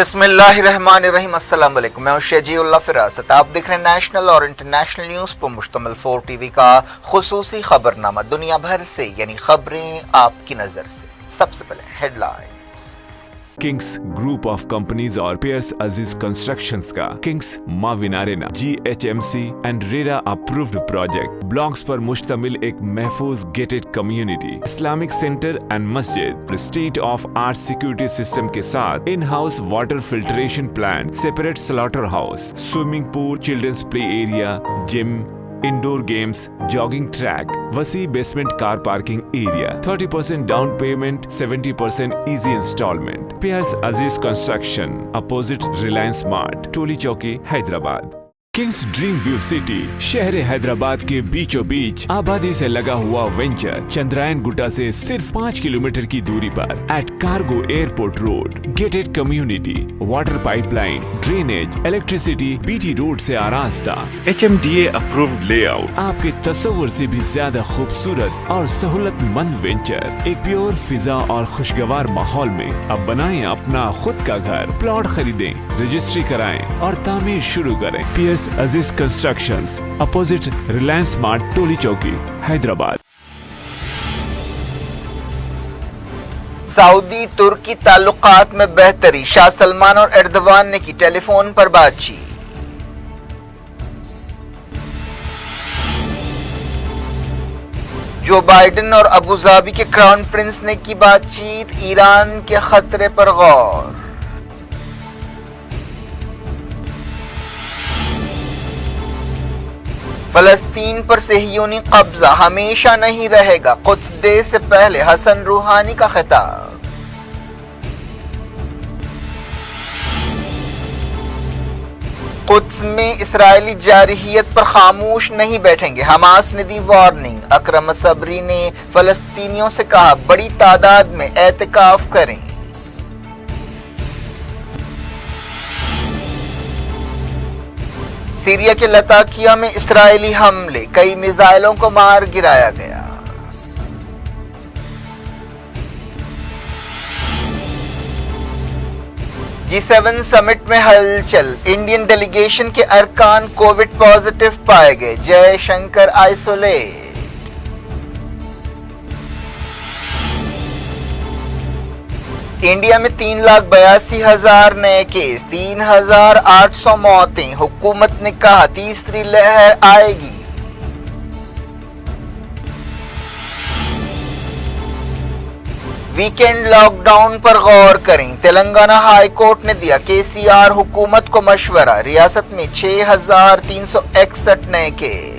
बिस्मिल्लाहिर्रहमानिर्रहीम। अस्सलाम वालेकुम। मैं हूं शजीउल्लाह फिरासत। आप देख रहे हैं नेशनल और इंटरनेशनल न्यूज़ पर मुश्तमिल 4 टीवी का खुसूसी खबरनामा। दुनिया भर से यानी खबरें आपकी नजर से। सबसे पहले headline. Kings group of companies और पियर्स अजीज कंस्ट्रक्शंस का Kings Mavin arena GHMC and RERA approved project blocks पर मुश्तमिल एक महफूज gated community, Islamic centre and मस्जिद, state of art security system के साथ in house water filtration plant, separate slaughter house, swimming pool, children's play area, gym, indoor games, jogging track, वसी basement car parking area, 30% down payment, 70% easy instalment. Piers अजीज construction, opposite Reliance mart, टोली चौकी, Hyderabad. Kings dream view city शहर हैदराबाद के बीचों बीच आबादी से लगा हुआ venture Chandrayaan Gutta से सिर्फ 5 किलोमीटर की दूरी पर at cargo airport road, gated community, water pipeline, drainage, electricity, BT road से आरास्ता, HMDA अप्रूव्ड लेआउट, आपके तस्वुर से भी ज्यादा खूबसूरत और सहूलतमंद वेंचर। एक प्योर फिजा और खुशगवार माहौल में अब बनाएं अपना खुद का घर। प्लॉट खरीदें, रजिस्ट्री कराएं और तामीर शुरू करें। Piers Aziz constructions, opposite Reliance mart, टोली चौकी, हैदराबाद। सऊदी तुर्की ताल्लुकात में बेहतरी, शाह सलमान और एर्दवान ने की टेलीफोन पर बातचीत। जो बाइडेन और अबूधाबी के क्राउन प्रिंस ने की बातचीत, ईरान के खतरे पर गौर। फलस्तीन पर सहियूनी कब्जा हमेशा नहीं रहेगा, कुद्स डे से पहले हसन रूहानी का खिताब। कुद्स में इस्राएली जारहियत पर खामोश नहीं बैठेंगे, हमास ने दी वार्निंग। अकरम सबरी ने फलस्तीनियों से कहा बड़ी तादाद में एहतिकाफ करें। सीरिया के लताकिया में इस्राएली हमले, कई मिसाइलों को मार गिराया गया। G7 समिट में हलचल, इंडियन डेलीगेशन के अरकान कोविड पॉजिटिव पाए गए, जयशंकर आइसोलेट। इंडिया में 3,82,000 नए केस, 3,800 मौतें। हुकूमत ने कहा तीसरी लहर आएगी। वीकेंड लॉकडाउन पर गौर करें, तेलंगाना हाई कोर्ट ने दिया KCR हुकूमत को मशवरा। रियासत में 6,361 नए केस।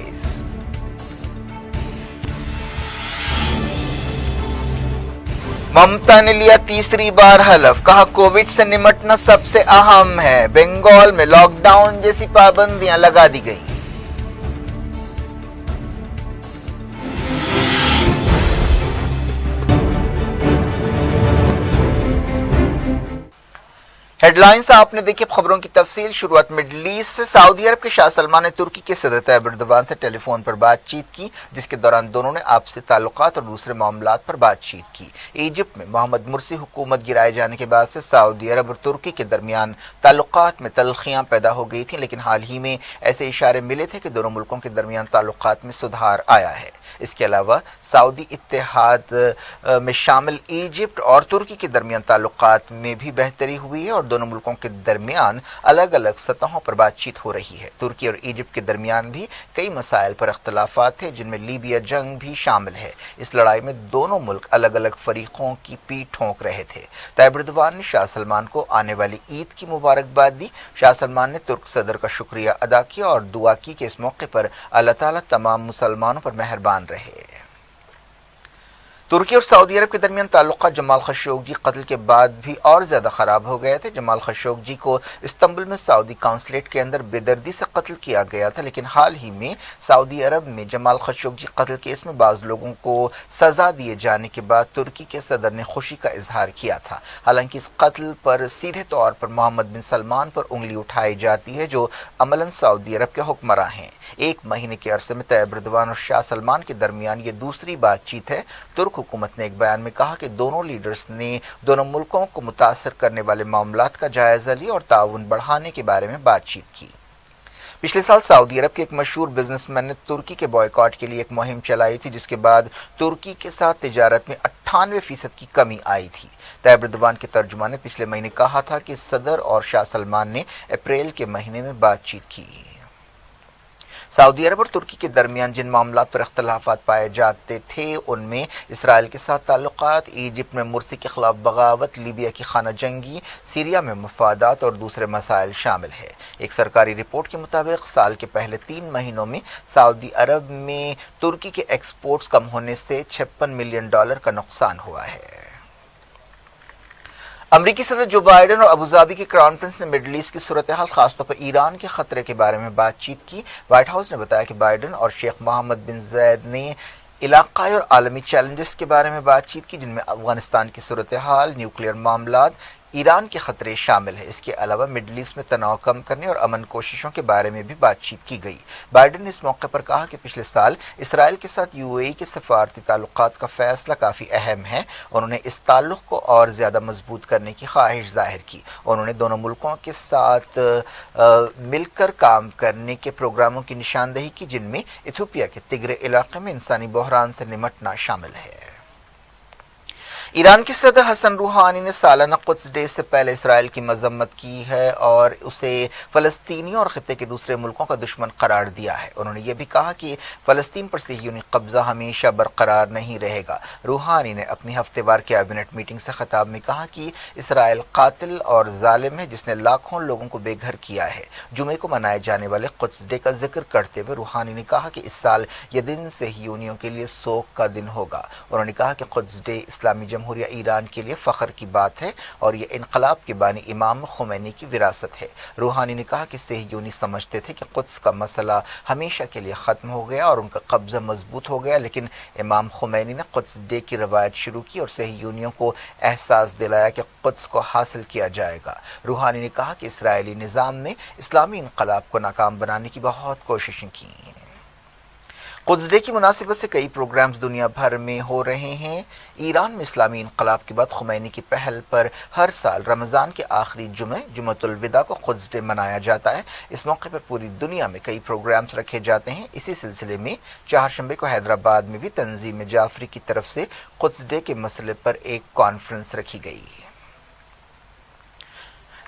ममता ने लिया तीसरी बार हलफ, कहा कोविड से निपटना सबसे अहम है। बंगाल में लॉकडाउन जैसी पाबंदियां लगा दी गई। हेडलाइंस आपने देखी, खबरों की तफसील। शुरुआत मिडल ईस्ट से। सऊदी अरब के शाह सलमान ने तुर्की के सदर तैयब एर्दोगान से टेलीफोन पर बातचीत की, जिसके दौरान दोनों ने आपसी ताल्लुकात और दूसरे मामलात पर बातचीत की। इजिप्ट में मोहम्मद मुर्सी हुकूमत गिराए जाने के बाद से सऊदी अरब और तुर्की के दरमियान ताल्लुकात में तल्खियां पैदा हो गई थी, लेकिन हाल ही में ऐसे इशारे मिले थे कि दोनों मुल्कों के दरमियान ताल्लुकात में सुधार आया है। इसके अलावा सऊदी इत्तेहाद में शामिल इजिप्ट और तुर्की के दरमियान ताल्लुकात में भी बेहतरी हुई है और दोनों मुल्कों के दरमियान अलग अलग सतहों पर बातचीत हो रही है। तुर्की और इजिप्ट के दरमियान भी कई मसाइल पर अख्तलाफात थे, जिनमें लीबिया जंग भी शामिल है। इस लड़ाई में दोनों मुल्क अलग अलग फरीकों की पीठ ठोंक रहे थे। तैयब एर्दोगान ने शाह सलमान को आने वाली ईद की मुबारकबाद दी। शाह सलमान ने तुर्क सदर का शुक्रिया अदा किया और दुआ की कि इस मौके पर अल्लाह ताला तमाम मुसलमानों पर मेहरबान रहे। तुर्की और सऊदी अरब के दरमियान ताल्लुकात जमाल खशोगी कत्ल के बाद भी और ज्यादा खराब हो गए थे। जमाल खशोगी को इस्तांबुल में सऊदी काउंसलेट के अंदर बेदर्दी से कत्ल किया गया था, लेकिन हाल ही में सऊदी अरब में जमाल खशोगी कत्ल केस में बाज़ लोगों को सजा दिए जाने के बाद तुर्की के सदर ने खुशी का इजहार किया था। हालांकि इस कत्ल पर सीधे तौर पर मोहम्मद बिन सलमान पर उंगली उठाई जाती है, जो अमलन सऊदी अरब के हुक्मरां हैं। एक महीने के अरसे में तैयब एर्दोगान और शाह सलमान के दरमियान ये दूसरी बातचीत है। तुर्क حکومت نے ایک بیان میں کہا کہ دونوں لیڈرز نے دونوں ملکوں کو متاثر کرنے والے معاملات کا جائزہ لیا اور تعاون بڑھانے کے بارے میں بات چیت کی۔ پچھلے سال سعودی عرب کے ایک مشہور بزنس مین نے ترکی کے بائیکاٹ کے لیے ایک مہم چلائی تھی، جس کے بعد ترکی کے ساتھ تجارت میں 98% کی کمی آئی تھی۔ طیب اردوان کے ترجمان نے پچھلے مہینے کہا تھا کہ صدر اور شاہ سلمان نے اپریل کے مہینے میں بات چیت کی۔ سعودی عرب اور ترکی کے درمیان جن معاملات پر اختلافات پائے جاتے تھے ان میں اسرائیل کے ساتھ تعلقات، ایجپٹ میں مرسی کے خلاف بغاوت، لیبیا کی خانہ جنگی، سیریا میں مفادات اور دوسرے مسائل شامل ہے۔ ایک سرکاری رپورٹ کے مطابق سال کے پہلے 3 مہینوں میں سعودی عرب میں ترکی کے ایکسپورٹس کم ہونے سے $56 ملین کا نقصان ہوا ہے۔ امریکی صدر جو بائیڈن اور ابوظہبی کے کراؤن پرنس نے مڈل ایسٹ کی صورتحال خاص طور پر ایران کے خطرے کے بارے میں بات چیت کی۔ وائٹ ہاؤس نے بتایا کہ بائیڈن اور شیخ محمد بن زائد نے علاقائی اور عالمی چیلنجز کے بارے میں بات چیت کی، جن میں افغانستان کی صورتحال، نیوکلیئر معاملات، ایران کے خطرے شامل ہیں۔ اس کے علاوہ مڈل ایسٹ میں تناؤ کم کرنے اور امن کوششوں کے بارے میں بھی بات چیت کی گئی۔ بائیڈن نے اس موقع پر کہا کہ پچھلے سال اسرائیل کے ساتھ UAE کے سفارتی تعلقات کا فیصلہ کافی اہم ہے۔ انہوں نے اس تعلق کو اور زیادہ مضبوط کرنے کی خواہش ظاہر کی۔ انہوں نے دونوں ملکوں کے ساتھ مل کر کام کرنے کے پروگراموں کی نشاندہی کی، جن میں ایتھوپیا کے تگرے علاقے میں انسانی بحران سے نمٹنا شامل ہے۔ ایران کے صدر حسن روحانی نے سالانہ قدس ڈے سے پہلے اسرائیل کی مذمت کی ہے اور اسے فلسطینیوں اور خطے کے دوسرے ملکوں کا دشمن قرار دیا ہے۔ انہوں نے یہ بھی کہا کہ فلسطین پر صہیونی قبضہ ہمیشہ برقرار نہیں رہے گا۔ روحانی نے اپنی ہفتے وار کیبنٹ میٹنگ سے خطاب میں کہا کہ اسرائیل قاتل اور ظالم ہے جس نے لاکھوں لوگوں کو بے گھر کیا ہے۔ جمعے کو منائے جانے والے قدس ڈے کا ذکر کرتے ہوئے روحانی نے کہا کہ اس سال یہ دن صہیونیوں کے لیے سوگ کا دن ہوگا۔ انہوں نے کہا کہ قدس ڈے اسلامی جمہوریہ ایران کے لیے فخر کی بات ہے اور یہ انقلاب کے بانی امام خمینی کی وراثت ہے۔ روحانی نے کہا کہ صہیونی سمجھتے تھے کہ قدس کا مسئلہ ہمیشہ کے لیے ختم ہو گیا اور ان کا قبضہ مضبوط ہو گیا، لیکن امام خمینی نے قدس ڈے کی روایت شروع کی اور صہیونیوں کو احساس دلایا کہ قدس کو حاصل کیا جائے گا۔ روحانی نے کہا کہ اسرائیلی نظام نے اسلامی انقلاب کو ناکام بنانے کی بہت کوششیں کی۔ قدس ڈے کی مناسبت سے کئی پروگرامز دنیا بھر میں ہو رہے ہیں۔ ایران میں اسلامی انقلاب کے بعد خمینی کی پہل پر ہر سال رمضان کے آخری جمعۃ الوداع کو قدس ڈے منایا جاتا ہے۔ اس موقع پر پوری دنیا میں کئی پروگرامز رکھے جاتے ہیں۔ اسی سلسلے میں چہارشنبے کو حیدرآباد میں بھی تنظیم جعفری کی طرف سے قدس ڈے کے مسئلے پر ایک کانفرنس رکھی گئی۔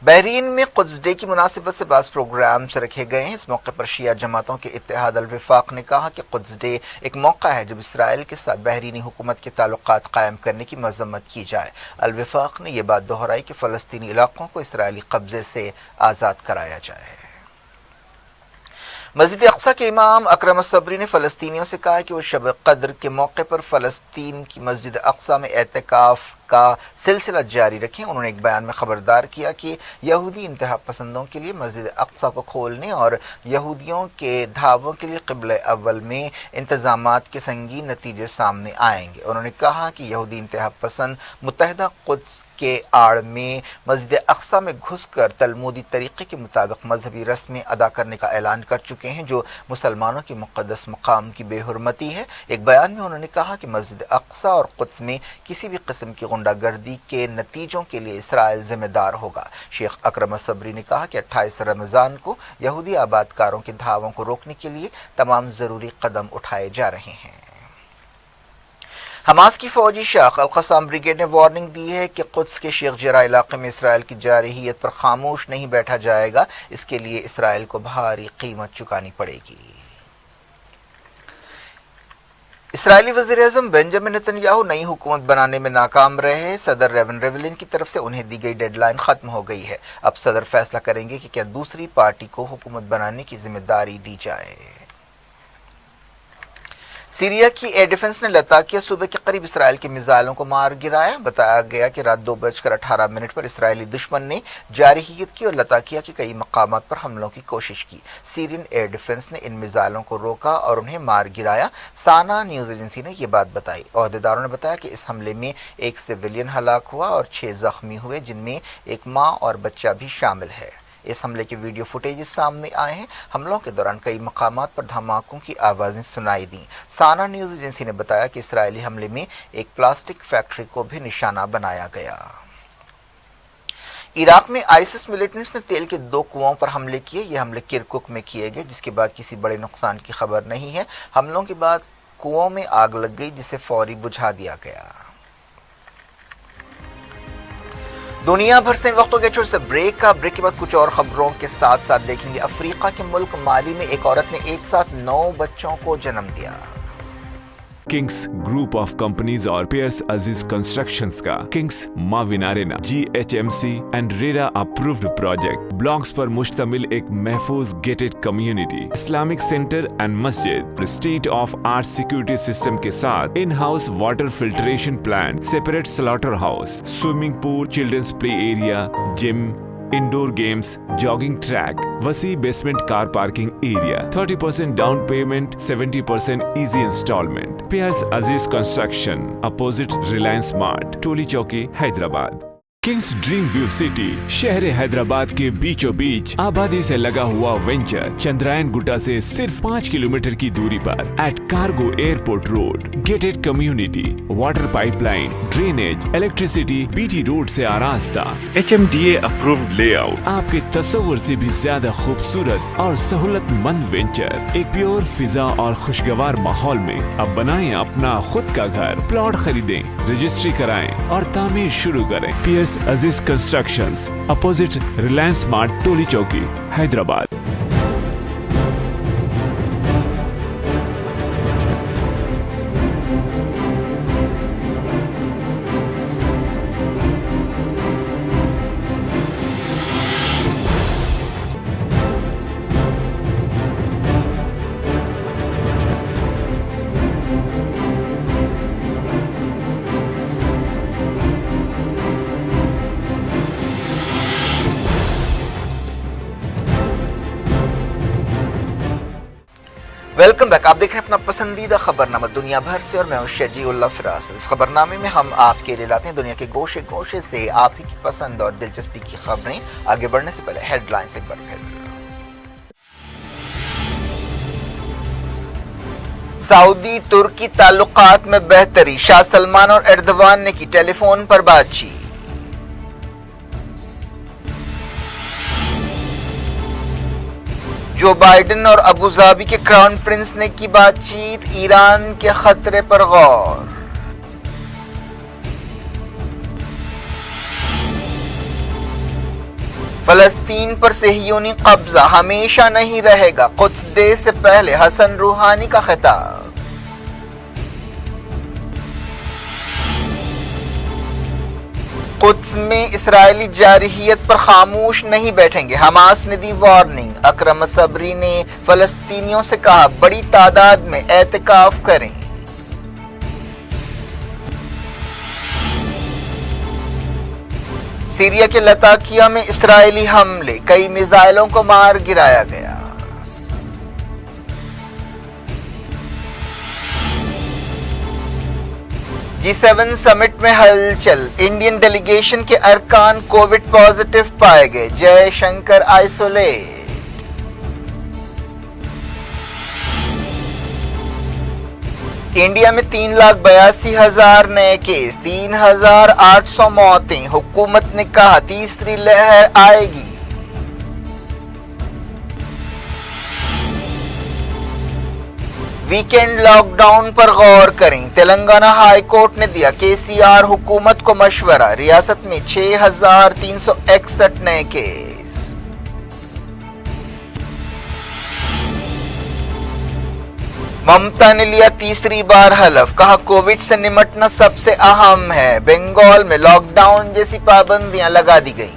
بحرین میں قدس ڈے کی مناسبت سے بعض پروگرامز رکھے گئے ہیں۔ اس موقع پر شیعہ جماعتوں کے اتحاد الوفاق نے کہا کہ قدس ڈے ایک موقع ہے جب اسرائیل کے ساتھ بحرینی حکومت کے تعلقات قائم کرنے کی مذمت کی جائے۔ الوفاق نے یہ بات دہرائی کہ فلسطینی علاقوں کو اسرائیلی قبضے سے آزاد کرایا جائے۔ مسجد اقصی کے امام اکرم الصبری نے فلسطینیوں سے کہا کہ وہ شب قدر کے موقع پر فلسطین کی مسجد اقصی میں اعتکاف کا سلسلہ جاری رکھیں۔ انہوں نے ایک بیان میں خبردار کیا کہ یہودی انتہا پسندوں کے لیے مسجد اقصی کو کھولنے اور یہودیوں کے دھاووں کے لیے قبلہ اول میں انتظامات کے سنگین نتیجے سامنے آئیں گے۔ انہوں نے کہا کہ یہودی انتہا پسند متحدہ قدس کے آڑ میں مسجد اقصی میں گھس کر تلمودی طریقے کے مطابق مذہبی رسمیں ادا کرنے کا اعلان کر چکے ہیں، جو مسلمانوں کے مقدس مقام کی بے حرمتی ہے۔ ایک بیان میں انہوں نے کہا کہ مسجد اقصی اور قدس میں کسی بھی قسم کی غنڈہ گردی کے نتیجوں کے لیے اسرائیل ذمہ دار ہوگا۔ شیخ اکرم الصبری نے کہا کہ 28 رمضان کو یہودی آباد کاروں کے دھاووں کو روکنے کے لیے تمام ضروری قدم اٹھائے جا رہے ہیں۔ حماس کی فوجی شاخ القسام بریگیڈ نے وارننگ دی ہے کہ قدس کے شیخ جرح علاقے میں اسرائیل کی جارحیت پر خاموش نہیں بیٹھا جائے گا۔ اس کے لیے اسرائیل کو بھاری قیمت چکانی پڑے گی۔ اسرائیلی وزیر اعظم بنجامن نتن یاہو نئی حکومت بنانے میں ناکام رہے۔ صدر ریون کی طرف سے انہیں دی گئی ڈیڈ لائن ختم ہو گئی ہے۔ اب صدر فیصلہ کریں گے کہ کیا دوسری پارٹی کو حکومت بنانے کی ذمہ داری دی جائے۔ سیریا کی ایئر ڈیفنس نے لتاکیہ صوبے کے قریب اسرائیل کے میزائلوں کو مار گرایا۔ بتایا گیا کہ رات 2:18 پر اسرائیلی دشمن نے جارحیت کی اور لتاکیہ کے کئی مقامات پر حملوں کی کوشش کی۔ سیرین ایئر ڈیفنس نے ان میزائلوں کو روکا اور انہیں مار گرایا۔ سانا نیوز ایجنسی نے یہ بات بتائی۔ عہدیداروں نے بتایا کہ اس حملے میں ایک سویلین ہلاک ہوا اور 6 زخمی ہوئے، جن میں ایک ماں اور بچہ بھی شامل ہے۔ इस हमले के वीडियो फुटेज सामने आए हैं। हमलों के दौरान कई मकामात पर धमाकों की आवाज़ें सुनाई दी। साना न्यूज़ एजेंसी ने बताया कि इसराइली हमले में एक प्लास्टिक फैक्ट्री को भी निशाना बनाया गया। इराक में आईसिस मिलिटेंट्स ने तेल के 2 कुओं पर हमले किए। ये हमले किरकुक में किए गए, जिसके बाद किसी बड़े नुकसान की खबर नहीं है। हमलों के बाद कुओं में आग लग गई, जिसे फौरी बुझा दिया गया। दुनिया भर से वक्त हो गया छोटे से ब्रेक का। ब्रेक के बाद कुछ और खबरों के साथ साथ देखेंगे अफ्रीका के मुल्क माली में एक औरत ने एक साथ 9 बच्चों को जन्म दिया। किंग्स ग्रुप ऑफ कंपनीज और पेयर्स अजीज कंस्ट्रक्शंस का Kings Mavin arena GHMC and RERA approved project blocks पर मुश्तमिल एक महफूज gated community, Islamic centre and मस्जिद, state of art security system के साथ in house water filtration plant, separate slaughter house, swimming pool, children's play area, gym, indoor games, jogging track, वसी basement car parking area, 30% down payment, 70% easy instalment. Piers अजीज construction, opposite Reliance mart, टोली चौकी, Hyderabad. Kings dream view city शहर हैदराबाद के बीचों बीच आबादी से लगा हुआ venture Chandrayaan Gutta से सिर्फ 5 किलोमीटर की दूरी पर at cargo airport road, gated community, water pipeline, drainage, electricity, BT road से आरास्ता, HMDA अप्रूव्ड लेआउट, आपके तस्वर से भी ज्यादा खूबसूरत और सहूलतमंद वेंचर एक प्योर फिजा और खुशगवार माहौल में। अब बनाएं अपना खुद का घर, प्लॉट खरीदें, रजिस्ट्री कराएं और तामीर शुरू करें। PS अजीज कंस्ट्रक्शंस, अपोजिट रिलायंस मार्ट, टोली चौकी, हैदराबाद। Welcome back. आप देख रहे हैं अपना पसंदीदा खबरनामा दुनिया भर से और मैं हूं शजीउल्लाह फिरास। इस खबरनामे में हम आपके लिए लाते हैं दुनिया के गोशे गोशे से आप ही की पसंद और दिलचस्पी की खबरें। आगे बढ़ने से पहले हेडलाइंस एक बार फिर। सऊदी तुर्की ताल्लुकात में बेहतरी, शाह सलमान और एर्दवान ने की टेलीफोन पर बातचीत। जो बाइडेन और अबूधाबी के क्राउन प्रिंस ने की बातचीत, ईरान के खतरे पर गौर। फलस्तीन पर सहियोनी कब्जा हमेशा नहीं रहेगा, कुद्स डे से पहले हसन रूहानी का खिताब। कुद्स में इस्राएली जारहियत पर खामोश नहीं बैठेंगे, हमास ने दी वार्निंग। अकरम सबरी ने फलस्तीनियों से कहा बड़ी तादाद में एहतिकाफ करें। सीरिया के लताकिया में इस्राएली हमले, कई मिसाइलों को मार गिराया गया। G7 समिट में हलचल, इंडियन डेलीगेशन के अरकान कोविड पॉजिटिव पाए गए, जयशंकर आइसोलेट। इंडिया में 3,82,000 नए केस, 3,800 मौतें। हुकूमत ने कहा तीसरी लहर आएगी। वीकेंड लॉकडाउन पर गौर करें, तेलंगाना हाई कोर्ट ने दिया KCR हुकूमत को मशवरा। रियासत में 6,361 नए केस। ममता ने लिया तीसरी बार हलफ, कहा कोविड से निपटना सबसे अहम है। बंगाल में लॉकडाउन जैसी पाबंदियां लगा दी गई।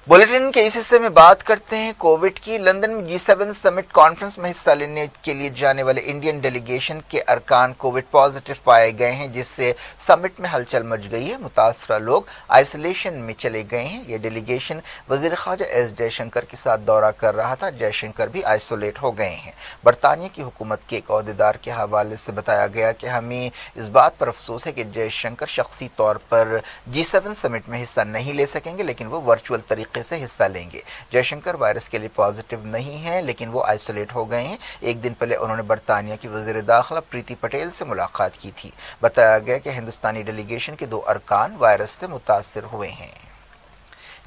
बुलेटिन के इस हिस्से में बात करते हैं कोविड की। लंदन में G7 समिट कॉन्फ्रेंस में हिस्सा लेने के लिए जाने वाले इंडियन डेलीगेशन के अरकान कोविड पॉजिटिव पाए गए हैं, जिससे समिट में हलचल मच गई है। मुतासरा लोग आइसोलेशन में चले गए हैं। ये डेलीगेशन वजीर ख़ारजा एस जयशंकर के साथ दौरा कर रहा था। जयशंकर भी आइसोलेट हो गए हैं। बरतानिया की हुकूमत के एक अहदेदार के हवाले से बताया गया कि हमें इस बात पर अफसोस है कि जयशंकर शख्सी तौर पर G7 समिट में हिस्सा नहीं ले सकेंगे, लेकिन वो वर्चुअल तरीके से हिस्सा लेंगे। जयशंकर वायरस के लिए पॉजिटिव नहीं है, लेकिन वो आइसोलेट हो गए हैं। एक दिन पहले उन्होंने बरतानिया की वज़ीर दाखिला प्रीति पटेल से मुलाकात की थी। बताया गया कि हिंदुस्तानी डेलीगेशन के 2 अरकान वायरस से मुतासिर हुए हैं।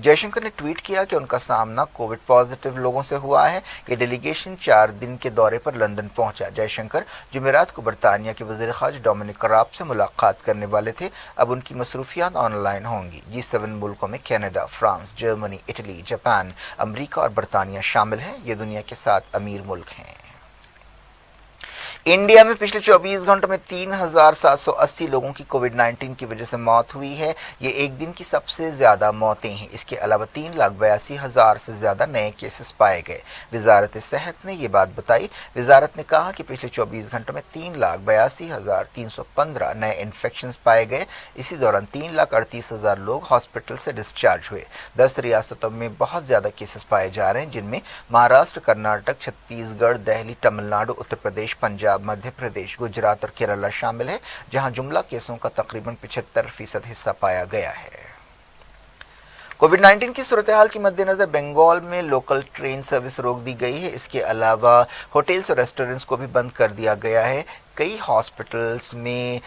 जयशंकर ने ट्वीट किया कि उनका सामना कोविड पॉजिटिव लोगों से हुआ है। ये डेलीगेशन 4 दिन के दौरे पर लंदन पहुंचा। जयशंकर जुमेरात को बरतानिया के वज़ीर ख़ारजा डोमिनिक राब से मुलाकात करने वाले थे। अब उनकी मसरूफियात ऑनलाइन होंगी। G7 मुल्कों में Canada, France, Germany, Italy, Japan, अमरीका और बरतानिया शामिल हैं। ये दुनिया के 7 अमीर मुल्क हैं। इंडिया में पिछले 24 घंटों में 3,780 लोगों की कोविड-19 की वजह से मौत हुई है। ये एक दिन की सबसे ज़्यादा मौतें हैं। इसके अलावा 3,82,000 से ज़्यादा नए केसेस पाए गए। वजारत सेहत ने ये बात बताई। वजारत ने कहा कि पिछले 24 घंटों में 3,82,315 नए इन्फेक्शन पाए गए। इसी दौरान 3,38,000 लोग हॉस्पिटल से डिस्चार्ज हुए। 10 रियासतों में बहुत ज़्यादा केसेस पाए जा रहे हैं, जिनमें महाराष्ट्र, कर्नाटक, छत्तीसगढ़, दिल्ली, तमिलनाडु, उत्तर प्रदेश, पंजाब, मध्य प्रदेश, गुजरात और केरला शामिल है, जहां जुमला केसों का तकरीबन 75% हिस्सा पाया गया है। कोविड-19 की सूरत हाल के मद्देनजर बंगाल में लोकल ट्रेन सर्विस रोक दी गई है। इसके अलावा होटल्स और रेस्टोरेंट्स को भी बंद कर दिया गया है। कई हॉस्पिटल्स में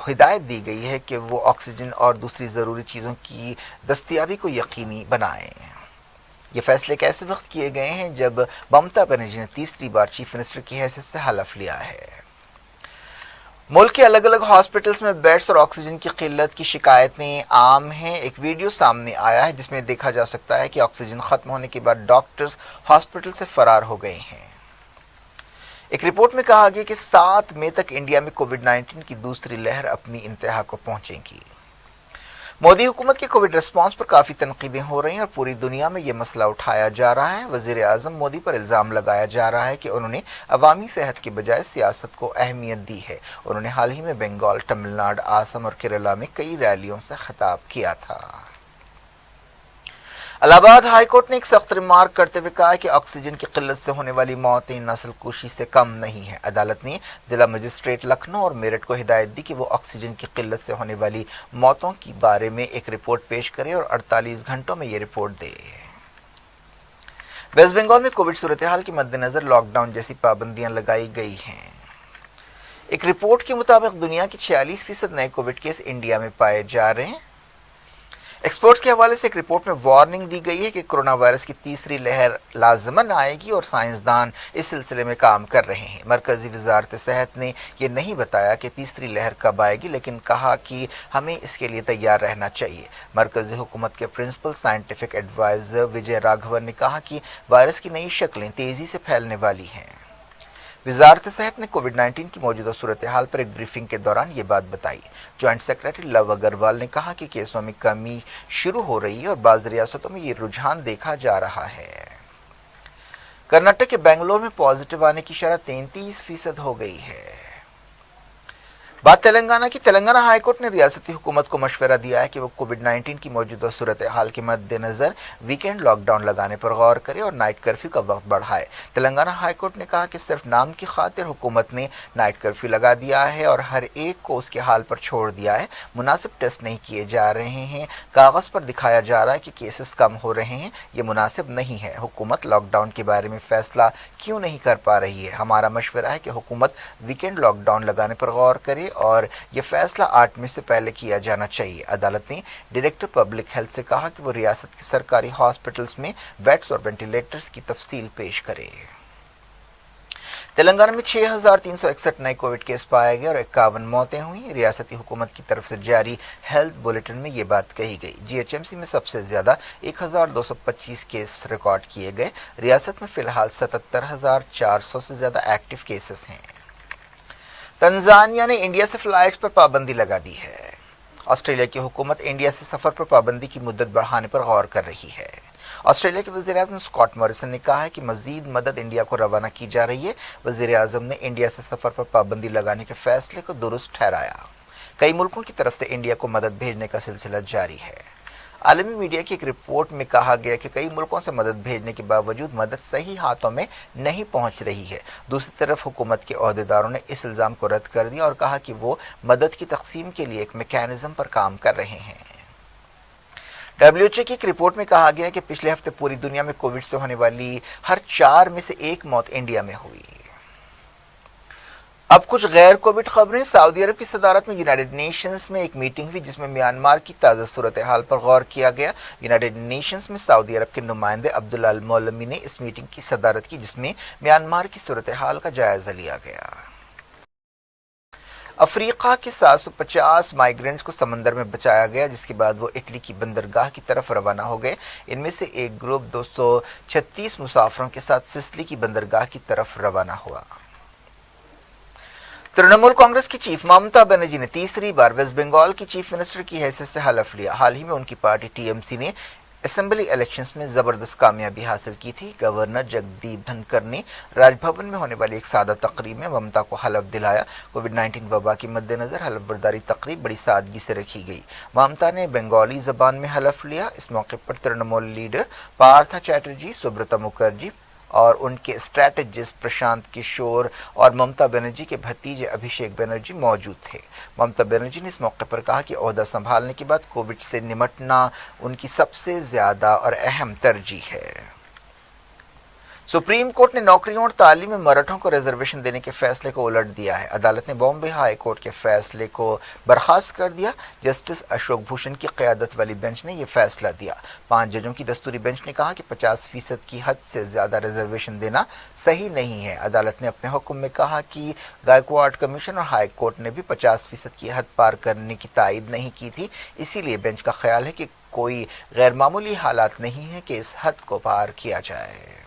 हिदायत दी गई है कि वो ऑक्सीजन और दूसरी ज़रूरी चीज़ों की दस्तयाबी को यकीनी बनाएं। ये फैसले एक ऐसे वक्त किए गए हैं जब ममता बनर्जी ने तीसरी बार चीफ मिनिस्टर की हैसियत से हलफ लिया है। मुल्क के अलग अलग हॉस्पिटल्स में बेड्स और ऑक्सीजन की किल्लत की शिकायतें आम हैं। एक वीडियो सामने आया है जिसमें देखा जा सकता है कि ऑक्सीजन खत्म होने के बाद डॉक्टर्स हॉस्पिटल से फरार हो गए हैं। एक रिपोर्ट में कहा गया कि 7 मई तक इंडिया में कोविड-19 की दूसरी लहर अपनी इंतहा को पहुंचेगी। मोदी हुकूमत के कोविड रिस्पांस पर काफ़ी तनकीदें हो रही हैं और पूरी दुनिया में ये मसला उठाया जा रहा है। वज़ीर आज़म मोदी पर इल्ज़ाम लगाया जा रहा है कि उन्होंने अवामी सेहत के बजाय सियासत को अहमियत दी है। उन्होंने हाल ही में बंगाल, तमिलनाडु, आसम और केरला में कई रैलियों से खिताब किया था। इलाहाबाद हाई कोर्ट ने एक सख्त रिमार्क करते हुए कहा कि ऑक्सीजन की किल्लत से होने वाली मौतें नस्ल कुशी से कम नहीं है। अदालत ने जिला मजिस्ट्रेट लखनऊ और मेरठ को हिदायत दी कि वो ऑक्सीजन की किल्लत से होने वाली मौतों के बारे में एक रिपोर्ट पेश करे और 48 घंटों में ये रिपोर्ट दे। वेस्ट बंगाल में कोविड सूरत हाल के मद्देनजर लॉकडाउन जैसी पाबंदियां लगाई गई हैं। एक रिपोर्ट के मुताबिक दुनिया के 46% नए कोविड केस इंडिया में पाए जा रहे हैं। एक्सपर्ट्स के हवाले से एक रिपोर्ट में वार्निंग दी गई है कि कोरोना वायरस की तीसरी लहर लाजमन आएगी और साइंसदान इस सिलसिले में काम कर रहे हैं। मरकजी वजारत सेहत ने यह नहीं बताया कि तीसरी लहर कब आएगी, लेकिन कहा कि हमें इसके लिए तैयार रहना चाहिए। मरकजी हुकूमत के principal scientific adviser Vijay Raghavan ने कहा कि वायरस की नई शक्लें तेज़ी से फैलने वाली हैं। वजारत सेहत ने कोविड-19 की मौजूदा सूरत हाल पर एक ब्रीफिंग के दौरान ये बात बताई। जॉइंट सेक्रेटरी लव अग्रवाल ने कहा कि केसों में कमी शुरू हो रही है और बाज़ रियासतों में ये रुझान देखा जा रहा है। कर्नाटक के बेंगलोर में पॉजिटिव आने की शरह 33% हो गई है। बात तेलंगाना की। तेलंगाना हाई कोर्ट ने रियासती हुकूमत को मशवरा दिया है कि वो कोविड-19 की मौजूदा सूरत हाल के मद्देनजर वीकेंड लॉकडाउन लगाने पर गौर करे और नाइट कर्फ्यू का वक्त बढ़ाए। तेलंगाना हाई कोर्ट ने कहा कि सिर्फ नाम की खातिर हुकूमत ने नाइट कर्फ्यू लगा दिया है और हर एक को उसके हाल पर छोड़ दिया है। मुनासिब टेस्ट नहीं किए जा रहे हैं। कागज़ पर दिखाया जा रहा है कि केसेस कम हो रहे हैं। ये मुनासिब नहीं है। हुकूमत लॉकडाउन के बारे में फ़ैसला क्यों नहीं कर पा रही है? हमारा मशवरा है कि हुकूमत वीकेंड लॉकडाउन लगाने पर गौर करे और यह फैसला 8 मई से पहले किया जाना चाहिए। अदालत ने डायरेक्टर पब्लिक हेल्थ से कहा कि वो रियासत के सरकारी हॉस्पिटल्स में बेड्स और वेंटिलेटर्स की तफसील पेश करे। तेलंगाना में 6,361 नए कोविड केस पाए गए और 51 मौतें हुई। रियासती हुकूमत की तरफ से जारी हेल्थ बुलेटिन में ये बात कही गई। GHMC में सबसे ज़्यादा 1,225 केस रिकॉर्ड किए गए। रियासत में फ़िलहाल 77,400 से ज़्यादा एक्टिव केसेस हैं। तंजानिया ने इंडिया से फ्लाइट्स पर पाबंदी लगा दी है। آسٹریلیا کی حکومت انڈیا سے سفر پر پابندی کی مدت بڑھانے پر غور کر رہی ہے۔ آسٹریلیا کے وزیر اعظم اسکاٹ موریسن نے کہا ہے کہ مزید مدد انڈیا کو روانہ کی جا رہی ہے۔ وزیر اعظم نے انڈیا سے سفر پر پابندی لگانے کے فیصلے کو درست ٹھہرایا۔ کئی ملکوں کی طرف سے انڈیا کو مدد بھیجنے کا سلسلہ جاری ہے۔ عالمی میڈیا کی ایک رپورٹ میں کہا گیا کہ کئی ملکوں سے مدد بھیجنے کے باوجود مدد صحیح ہاتھوں میں نہیں پہنچ رہی ہے۔ دوسری طرف حکومت کے عہدیداروں نے اس الزام کو رد کر دیا اور کہا کہ وہ مدد کی تقسیم کے لیے ایک میکینزم پر کام کر رہے ہیں۔ WHO کی ایک رپورٹ میں کہا گیا کہ پچھلے ہفتے پوری دنیا میں کووڈ سے ہونے والی ہر 4 میں سے 1 موت انڈیا میں ہوئی۔ اب کچھ غیر کووڈ خبریں۔ سعودی عرب کی صدارت میں یونائیٹڈ نیشنز میں ایک میٹنگ ہوئی جس میں میانمار کی تازہ صورتحال پر غور کیا گیا۔ یونائیٹڈ نیشنز میں سعودی عرب کے نمائندے عبداللہ المولمی نے اس میٹنگ کی صدارت کی جس میں میانمار کی صورتحال کا جائزہ لیا گیا۔ افریقہ کے 750 مائیگرنٹس کو سمندر میں بچایا گیا جس کے بعد وہ اٹلی کی بندرگاہ کی طرف روانہ ہو گئے۔ ان میں سے ایک گروپ 236 مسافروں کے ساتھ سسلی کی بندرگاہ کی طرف روانہ ہوا۔ ترنمول کانگریس کی چیف ممتا بنرجی نے تیسری بار ویسٹ بنگال کی چیف منسٹر کی حیثیت سے حلف لیا۔ حال ہی میں ان کی پارٹی TMC نے اسمبلی الیکشنز میں زبردست کامیابی حاصل کی تھی۔ گورنر جگدیپ دھنکر نے راج بھون میں ہونے والی ایک سادہ تقریب میں ممتا کو حلف دلایا۔ کووڈ-19 وبا کے مد نظر حلف برداری تقریب بڑی سادگی سے رکھی گئی۔ ممتا نے بنگالی زبان میں حلف لیا۔ اس موقع پر ترنمول لیڈر پارتھا چیٹرجی، سبرتا مکھرجی اور ان کے اسٹریٹجسٹ پرشانت کشور اور ممتا بنرجی کے بھتیجے ابھیشیک بنرجی موجود تھے۔ ممتا بنرجی نے اس موقع پر کہا کہ عہدہ سنبھالنے کے بعد کووڈ سے نمٹنا ان کی سب سے زیادہ اور اہم ترجیح ہے۔ سپریم کورٹ نے نوکریوں اور تعلیم میں مرہٹوں کو ریزرویشن دینے کے فیصلے کو الٹ دیا ہے۔ عدالت نے بامبے ہائی کورٹ کے فیصلے کو برخاست کر دیا۔ جسٹس اشوک بھوشن کی قیادت والی بینچ نے یہ فیصلہ دیا۔ 5 ججوں کی دستوری بینچ نے کہا کہ 50% کی حد سے زیادہ ریزرویشن دینا صحیح نہیں ہے۔ عدالت نے اپنے حکم میں کہا کہ گائیکواڈ کمیشن اور ہائی کورٹ نے بھی 50% کی حد پار کرنے کی تائید نہیں کی تھی، اسی لیے بینچ کا خیال ہے کہ کوئی غیر معمولی حالات نہیں ہے کہ اس حد کو پار کیا جائے۔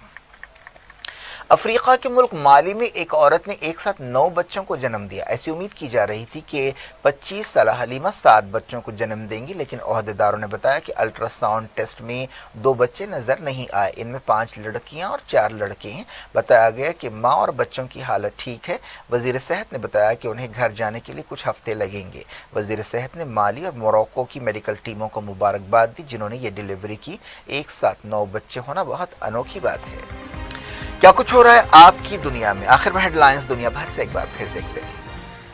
افریقہ کے ملک مالی میں ایک عورت نے ایک ساتھ 9 بچوں کو جنم دیا۔ ایسی امید کی جا رہی تھی کہ 25 سالہ حلیمہ 7 بچوں کو جنم دیں گی، لیکن عہدیداروں نے بتایا کہ الٹرا ساؤنڈ ٹیسٹ میں 2 بچے نظر نہیں آئے۔ ان میں 5 لڑکیاں اور 4 لڑکے ہیں۔ بتایا گیا کہ ماں اور بچوں کی حالت ٹھیک ہے۔ وزیر صحت نے بتایا کہ انہیں گھر جانے کے لیے کچھ ہفتے لگیں گے۔ وزیر صحت نے مالی اور موروکو کی میڈیکل ٹیموں کو مبارکباد دی جنہوں نے یہ ڈیلیوری کی۔ ایک ساتھ 9 بچے ہونا بہت انوکھی بات ہے۔ کیا کچھ ہو رہا ہے آپ کی دنیا میں؟ آخر میں ہیڈ لائنز دنیا بھر سے ایک بار پھر دیکھتے ہیں۔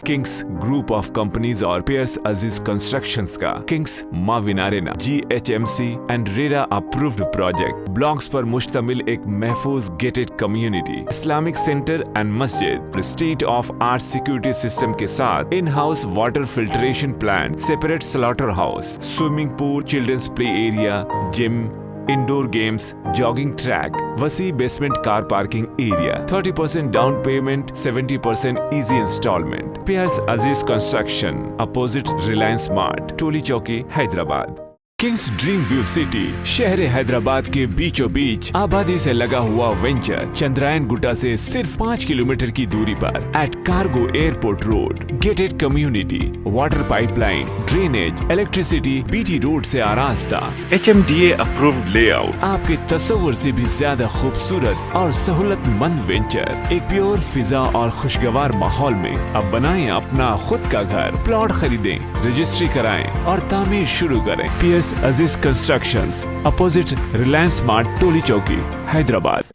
کنگس گروپ آف کمپنیز اور پیئرس عزیز کنسٹرکشنز کا Kings Mavin arena GHMC and RERA approved project blocks پر مشتمل ایک محفوظ gated community, Islamic centre and مسجد، state of art security system کے ساتھ in house water filtration plant, separate slaughter house, swimming pool, children's play area, gym, indoor games, jogging track, وسیع basement car parking area, 30% down payment, 70% easy instalment. Piers عزیز construction, opposite Reliance Mart, Toli Chowki, Hyderabad. Kings Dream View City شہر حیدرآباد کے بیچوں بیچ آبادی سے لگا ہوا venture Chandrayan گٹا سے صرف 5 kilometre کی دوری پر at cargo airport road, gated community, water pipe line, drainage, electricity, BT road سے آراستہ، HMDA اپرووڈ لے آؤٹ، آپ کے تصور سے بھی زیادہ خوبصورت اور سہولت مند وینچر، ایک پیور فضا اور خوشگوار ماحول میں۔ اب بنائیں اپنا خود کا گھر، پلاٹ خریدیں، رجسٹری کرائیں اور تعمیر شروع کریں۔ PS عزیز constructions, opposite Reliance Mart, Toli Chowki, Hyderabad.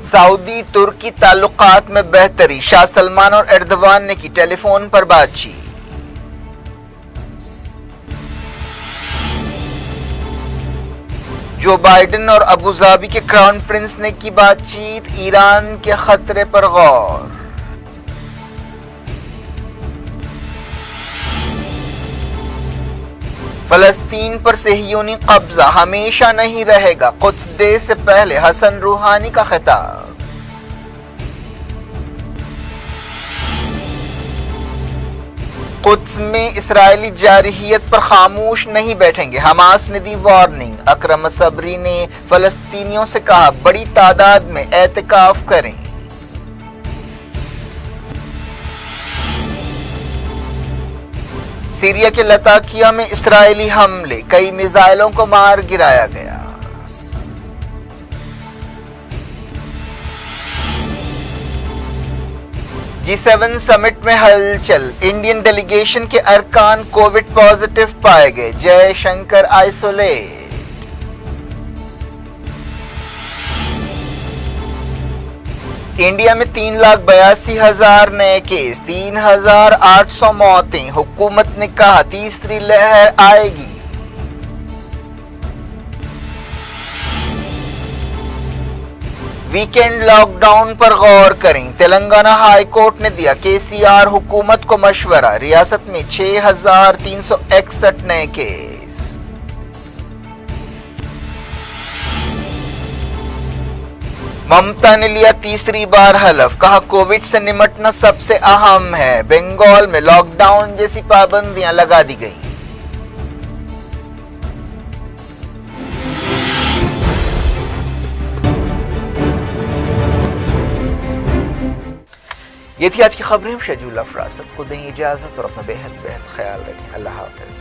سعودی ترکی تعلقات میں بہتری، شاہ سلمان اور ایردوان نے کی ٹیلی فون پر بات چیت۔ جو بائیڈن اور ابوظہبی کے کراؤن پرنس نے کی بات چیت، ایران کے خطرے پر غور۔ فلسطین پر صہیونی قبضہ ہمیشہ نہیں رہے گا، قدس ڈے سے پہلے حسن روحانی کا خطاب۔ قدس میں اسرائیلی جارحیت پر خاموش نہیں بیٹھیں گے، حماس نے دی وارننگ۔ اکرم صبری نے فلسطینیوں سے کہا بڑی تعداد میں اعتکاف کریں۔ सीरिया के लताकिया में इसराइली हमले, कई मिसाइलों को मार गिराया गया। G7 समिट में हलचल, इंडियन डेलीगेशन के अरकान कोविड पॉजिटिव पाए गए, जयशंकर आइसोलेट। इंडिया में 3,82,000 नए केस, 3,800 मौतें, हुकूमत ने कहा तीसरी लहर आएगी। वीकेंड लॉकडाउन पर गौर करें, तेलंगाना हाई कोर्ट ने दिया केसीआर हुकूमत को मशवरा, रियासत में 6,361 नए केस। ममता ने लिया तीसरी बार हलफ, कहा कोविड से निपटना सबसे अहम है, बंगाल में लॉकडाउन जैसी पाबंदियां लगा दी गई। ये थी आज की खबरें। शजूल अफरासत को दें इजाजत और अपना बेहद ख्याल रखें। अल्लाह हाफिज।